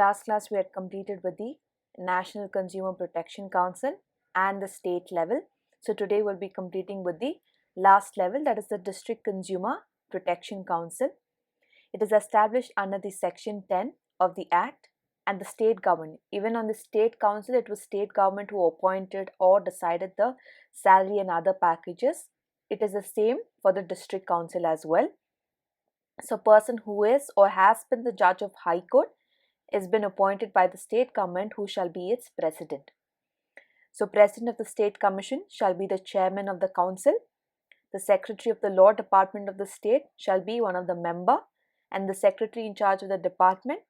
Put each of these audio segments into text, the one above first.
last class we had completed with the National Consumer Protection Council and the state level. So today we'll be completing with the last level, that is the District Consumer Protection Council. It is established under the section 10 of the Act, and the state government, even on the state council, it was state government who appointed or decided the salary and other packages. It is the same for the district council as well. So person who is or has been the judge of High Court is been appointed by the state government, who shall be its president. So president of the state commission shall be the chairman of the council. The secretary of the law department of the state shall be one of the member, and the secretary in charge of the department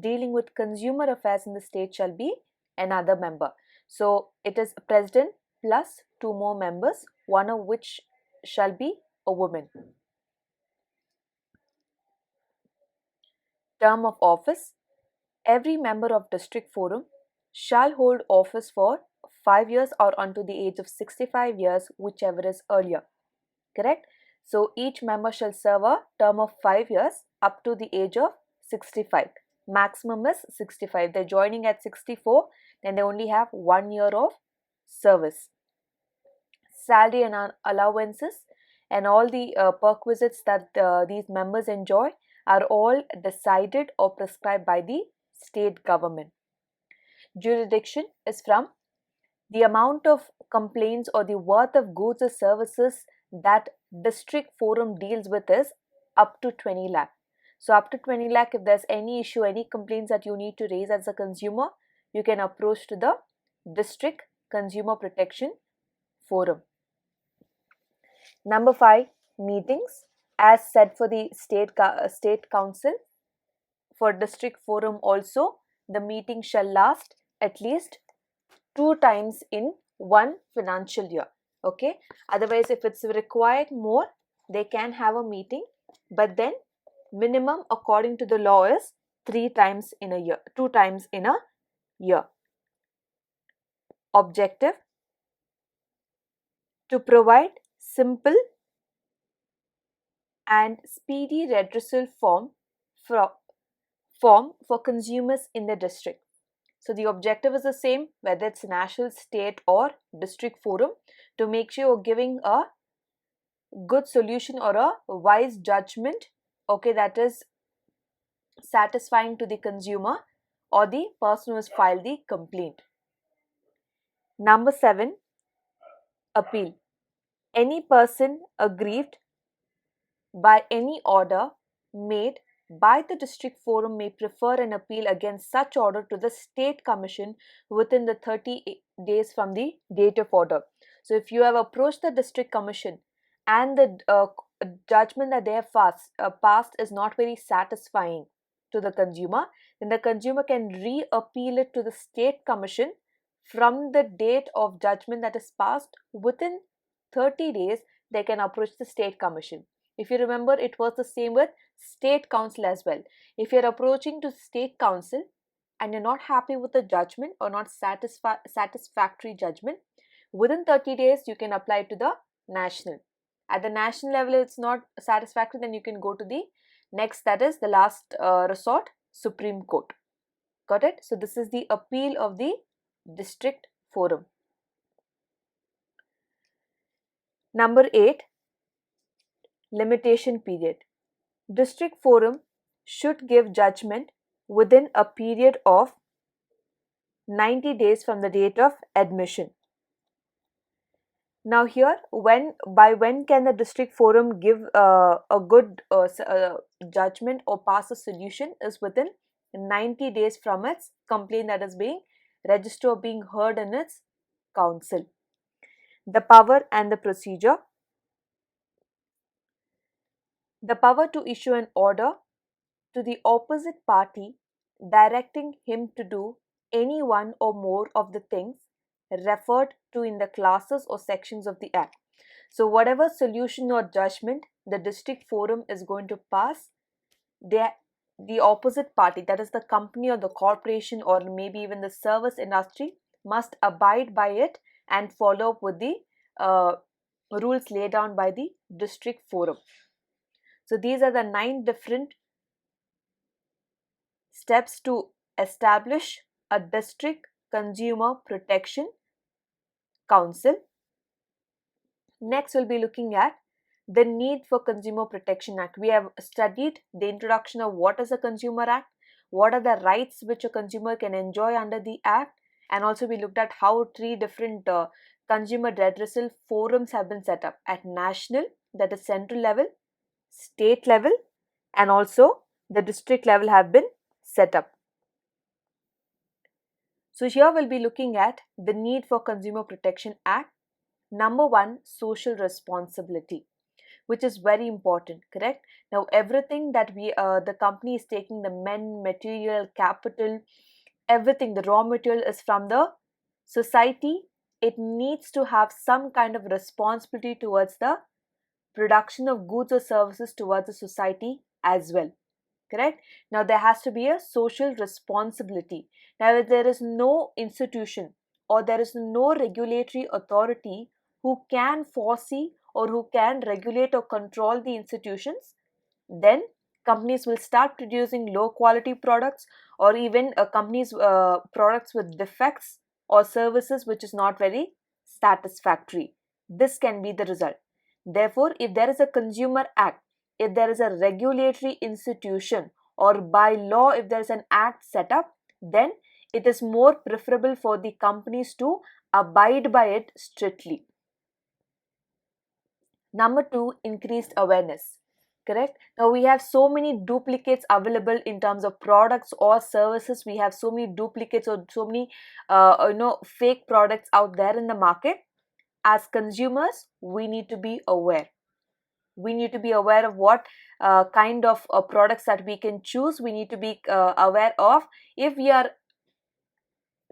dealing with consumer affairs in the state shall be another member. So it is a president plus two more members, one of which shall be a woman. Term of office. Every member of district forum shall hold office for 5 years or unto the age of 65 years, whichever is earlier. Correct? So each member shall serve a term of 5 years up to the age of 65. Maximum is 65. They're joining at 64, then they only have 1 year of service. Salary and allowances and all the perquisites that these members enjoy are all decided or prescribed by the state government. Jurisdiction is from the amount of complaints or the worth of goods or services that district forum deals with is up to 20 lakh. So up to 20 lakh, if there's any issue, any complaints that you need to raise as a consumer, you can approach to the District Consumer Protection Forum. Number 5, meetings. As said for the state council, for district forum also, the meeting shall last at least 2 times in one financial year. Okay. Otherwise, if it's required more, they can have a meeting, but then minimum according to the law is 3 times in a year, 2 times in a year. Objective: to provide simple and speedy redressal form for consumers in the district. So the objective is the same, whether it's national, state or district forum, to make sure you're giving a good solution or a wise judgment, okay, that is satisfying to the consumer or the person who has filed the complaint. Number 7, appeal. Any person aggrieved by any order made by the district forum may prefer an appeal against such order to the state commission within the 30 days from the date of order. So if you have approached the district commission and the judgment that they have passed is not very satisfying to the consumer, then the consumer can re-appeal it to the state commission from the date of judgment that is passed. Within 30 days, they can approach the state commission. If you remember, it was the same with state council as well. If you're approaching to state council and you're not happy with the judgment or not satisfactory judgment, within 30 days, you can apply to the national. At the national level, it's not satisfactory, then you can go to the next, that is the last resort, Supreme Court. Got it? So this is the appeal of the district forum. Number 8, limitation period. District forum should give judgment within a period of 90 days from the date of admission. Now here, by when can the district forum give a good judgment or pass a solution is within 90 days from its complaint that is being registered or being heard in its council. The power and the procedure. The power to issue an order to the opposite party directing him to do any one or more of the things referred to in the classes or sections of the Act. So whatever solution or judgment the district forum is going to pass, the opposite party, that is the company or the corporation or maybe even the service industry, must abide by it and follow up with the rules laid down by the district forum. So these are the 9 different steps to establish a district consumer protection council. Next, we'll be looking at the need for Consumer Protection Act. We have studied the introduction of what is a Consumer Act, what are the rights which a consumer can enjoy under the Act, and also we looked at how three different consumer redressal forums have been set up at national, that is central level, state level, and also the district level have been set up. So here we'll be looking at the need for Consumer Protection Act. Number one, social responsibility, which is very important, correct? Now, everything that the company is taking, the material, capital, everything, the raw material is from the society. It needs to have some kind of responsibility towards the production of goods or services towards the society as well, correct? Now, there has to be a social responsibility. Now, if there is no institution or there is no regulatory authority who can foresee or who can regulate or control the institutions, then companies will start producing low quality products, or even companies products with defects or services which is not very satisfactory. This can be the result. Therefore, if there is a consumer act, if there is a regulatory institution, or by law if there is an act set up, then it is more preferable for the companies to abide by it strictly. Number two, increased awareness. Correct. Now we have so many duplicates available in terms of products or services. We have so many duplicates or so many fake products out there in the market. As consumers, we need to be aware. We need to be aware of what kind of products that we can choose. We need to be aware of if we are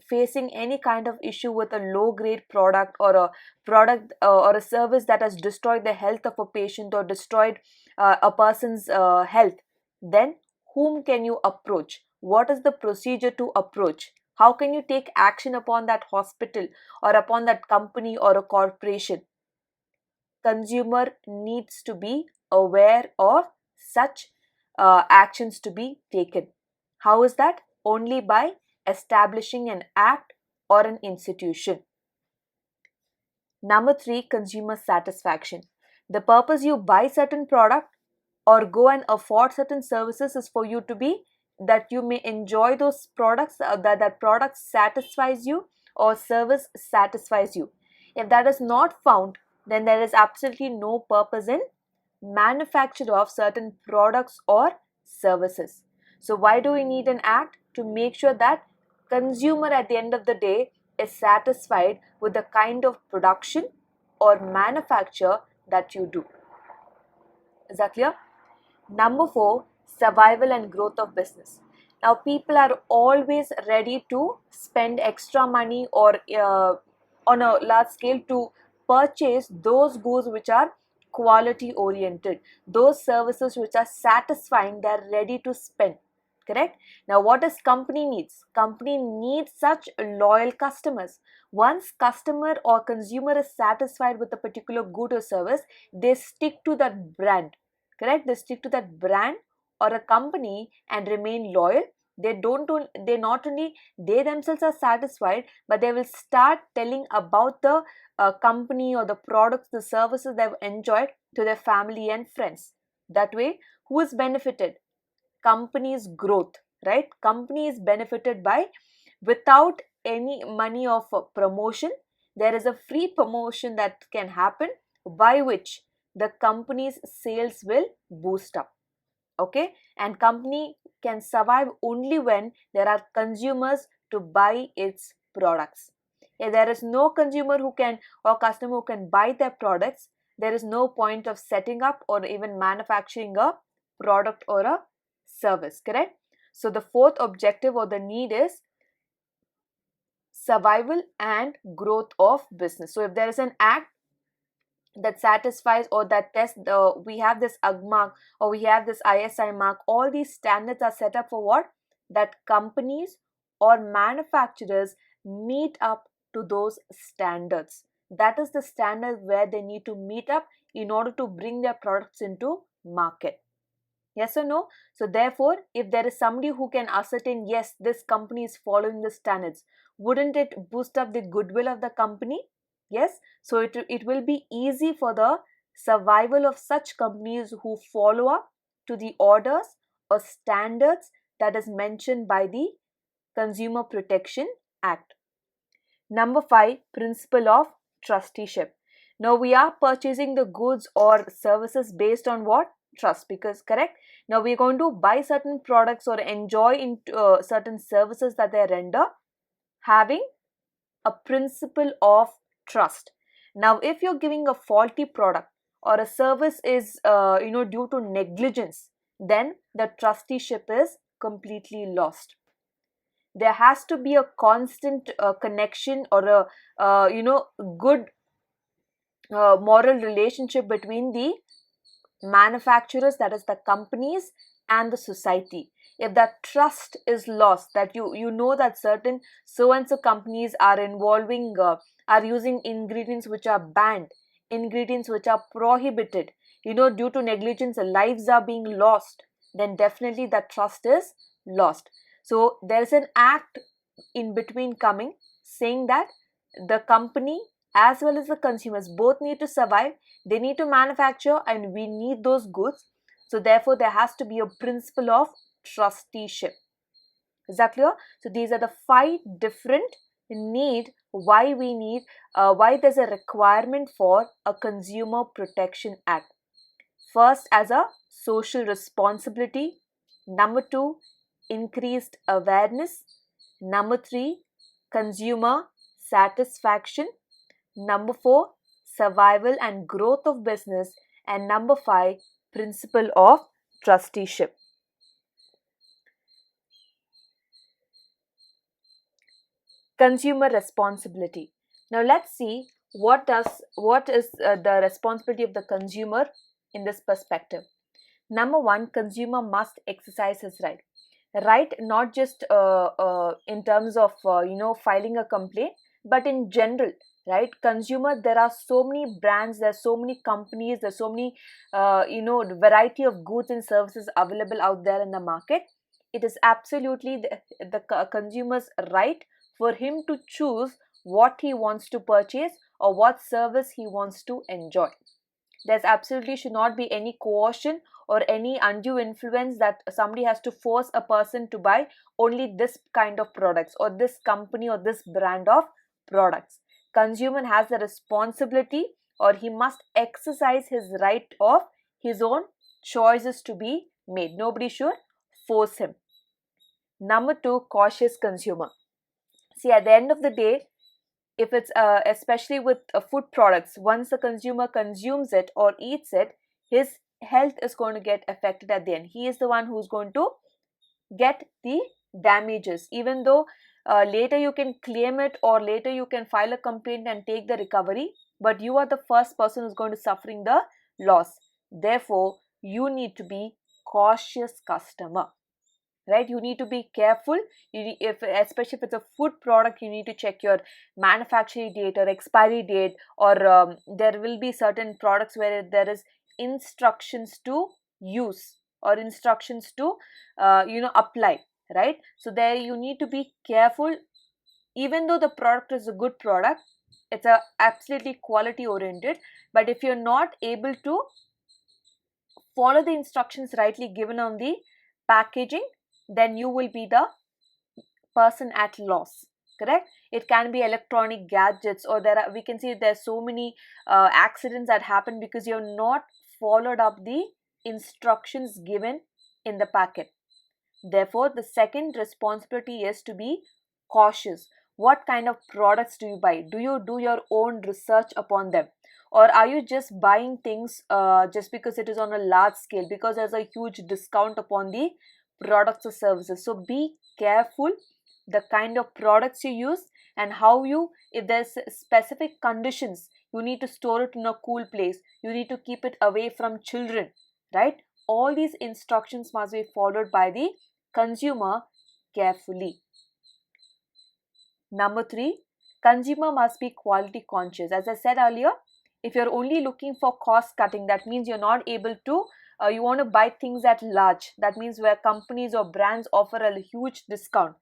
facing any kind of issue with a low grade product, or a product or a service that has destroyed the health of a patient or destroyed a person's health, then whom can you approach? What is the procedure to approach? How can you take action upon that hospital or upon that company or a corporation? Consumer needs to be aware of such actions to be taken. How is that? Only by establishing an act or an institution. Number three, consumer satisfaction. The purpose you buy certain product or go and afford certain services is for you to be that you may enjoy those products, that product satisfies you or service satisfies you. If that is not found, then there is absolutely no purpose in manufacture of certain products or services. So why do we need an act? To make sure that consumer at the end of the day is satisfied with the kind of production or manufacture that you do. Is that clear? Number four, survival and growth of business. Now, people are always ready to spend extra money or on a large scale to purchase those goods which are quality oriented, those services which are satisfying. They are ready to spend. Correct? Now, what does company needs? Company needs such loyal customers. Once customer or consumer is satisfied with a particular good or service, they stick to that brand. Correct? They stick to that brand or a company and remain loyal. They not only they themselves are satisfied, but they will start telling about the company or the products, the services they've enjoyed to their family and friends. That way, who is benefited? Company's growth, right? Company is benefited by, without any money of promotion, there is a free promotion that can happen, by which the company's sales will boost up. Okay, and company can survive only when there are consumers to buy its products. If there is no consumer who can or customer who can buy their products, there is no point of setting up or even manufacturing a product or a service. Correct? So the fourth objective or the need is survival and growth of business. So if there is an act that satisfies or that tests we have this UG mark or we have this ISI mark, all these standards are set up for what? That companies or manufacturers meet up to those standards. That is the standard where they need to meet up in order to bring their products into market. Yes or no? So therefore, if there is somebody who can ascertain, yes, this company is following the standards, wouldn't it boost up the goodwill of the company? Yes. So it will be easy for the survival of such companies who follow up to the orders or standards that is mentioned by the Consumer Protection Act. Number 5, principle of trusteeship. Now we are purchasing the goods or services based on what? Trust, because correct. Now we are going to buy certain products or enjoy in certain services that they render, having a principle of trust. Now if you're giving a faulty product or a service is due to negligence, then the trusteeship is completely lost. There has to be a constant connection or a good moral relationship between the manufacturers, that is the companies, and the society. If that trust is lost, that you know that certain so and so companies are involving are using ingredients which are banned, ingredients which are prohibited, due to negligence lives are being lost, then definitely that trust is lost. So there is an act in between coming, saying that the company as well as the consumers both need to survive, they need to manufacture, and we need those goods. So therefore there has to be a principle of trusteeship. Is that clear? So these are the 5 different need why we need why there's a requirement for a Consumer Protection Act. First, as a social responsibility. Number 2, increased awareness. Number 3, consumer satisfaction. Number 4, survival and growth of business. And number 5, principle of trusteeship. Consumer responsibility. Now let's see what is the responsibility of the consumer in this perspective. Number 1, consumer must exercise his right, not just in terms of filing a complaint, but in general, right? Consumer, there are so many brands, there's so many companies, there's so many variety of goods and services available out there in the market. It is absolutely the consumer's right for him to choose what he wants to purchase or what service he wants to enjoy. There's absolutely should not be any coercion or any undue influence that somebody has to force a person to buy only this kind of products or this company or this brand of products. Consumer has the responsibility, or he must exercise his right of his own choices to be made. Nobody should force him. Number 2, cautious consumer. See, at the end of the day, if it's especially with food products, once the consumer consumes it or eats it, his health is going to get affected at the end. He is the one who's going to get the damages, even though later you can claim it or later you can file a complaint and take the recovery, but you are the first person who's going to suffering the loss. Therefore you need to be cautious customer, right? You need to be careful. Especially if it's a food product, you need to check your manufacturing date or expiry date, or there will be certain products where there is instructions to use or instructions to apply, right? So there you need to be careful. Even though the product is a good product, it's a absolutely quality oriented, but if you're not able to follow the instructions rightly given on the packaging, then you will be the person at loss. Correct? It can be electronic gadgets, or we can see there's so many accidents that happen because you have not followed up the instructions given in the packet. Therefore the second responsibility is to be cautious. What kind of products do you buy? Do you do your own research upon them, or are you just buying things just because it is on a large scale, because there's a huge discount upon the products or services? So be careful the kind of products you use, and how you, if there's specific conditions, you need to store it in a cool place, you need to keep it away from children, right? All these instructions must be followed by the consumer carefully. Number 3, consumer must be quality conscious. As I said earlier, if you're only looking for cost cutting, that means you're not able to you want to buy things at large. That means where companies or brands offer a huge discount.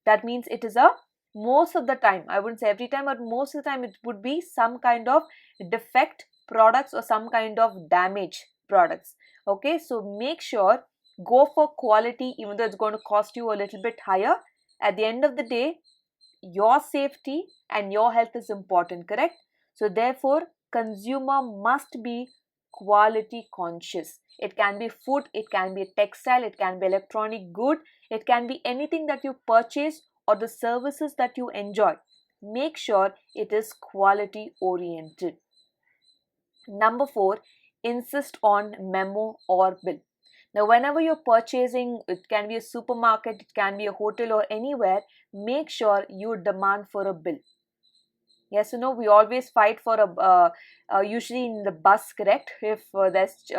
That means it is a most of the time, I wouldn't say every time, but most of the time it would be some kind of defect products or some kind of damage products. Okay, so make sure go for quality, even though it's going to cost you a little bit higher. At the end of the day, your safety and your health is important, correct? So therefore, consumer must be quality conscious. It can be food, it can be textile, it can be electronic good, it can be anything that you purchase or the services that you enjoy. Make sure it is quality oriented. Number 4, insist on memo or bill. Now, whenever you're purchasing, it can be a supermarket, it can be a hotel or anywhere, make sure you demand for a bill. Yes, we always fight for usually in the bus, correct? If there's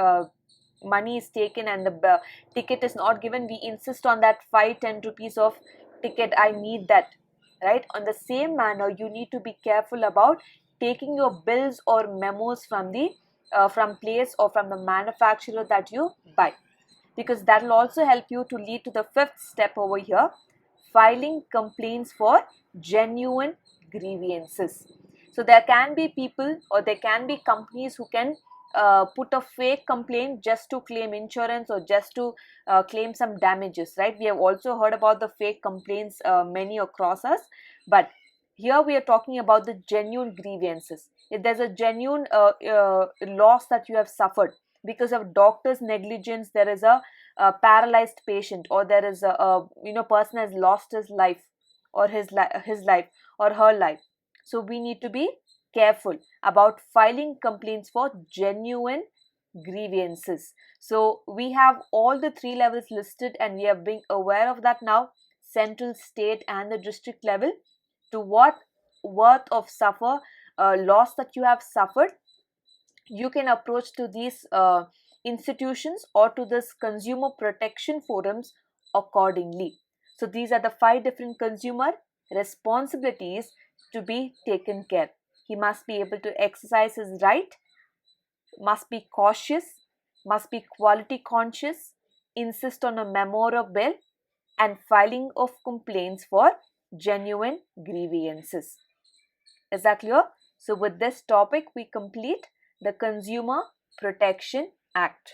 money is taken and the ticket is not given, we insist on that 5-10 rupees of ticket. I need that, right? On the same manner, you need to be careful about taking your bills or memos from the from place or from the manufacturer that you buy, because that will also help you to lead to the 5th step over here, filing complaints for genuine grievances. So there can be people or there can be companies who can put a fake complaint just to claim insurance or just to claim some damages, right? We have also heard about the fake complaints many across us, but here we are talking about the genuine grievances. If there's a genuine loss that you have suffered because of doctor's negligence, there is a paralyzed patient, or there is a person has lost his life or his life or her life. So we need to be careful about filing complaints for genuine grievances. So we have all the 3 levels listed and we have been aware of that now: central, state and the district level. To what worth of suffer loss that you have suffered, you can approach to these institutions or to this consumer protection forums accordingly. So these are the 5 different consumer responsibilities to be taken care. He must be able to exercise his right, must be cautious, must be quality conscious, insist on a memo or bill, and filing of complaints for genuine grievances. Is that clear? So with this topic, we complete the Consumer Protection Act.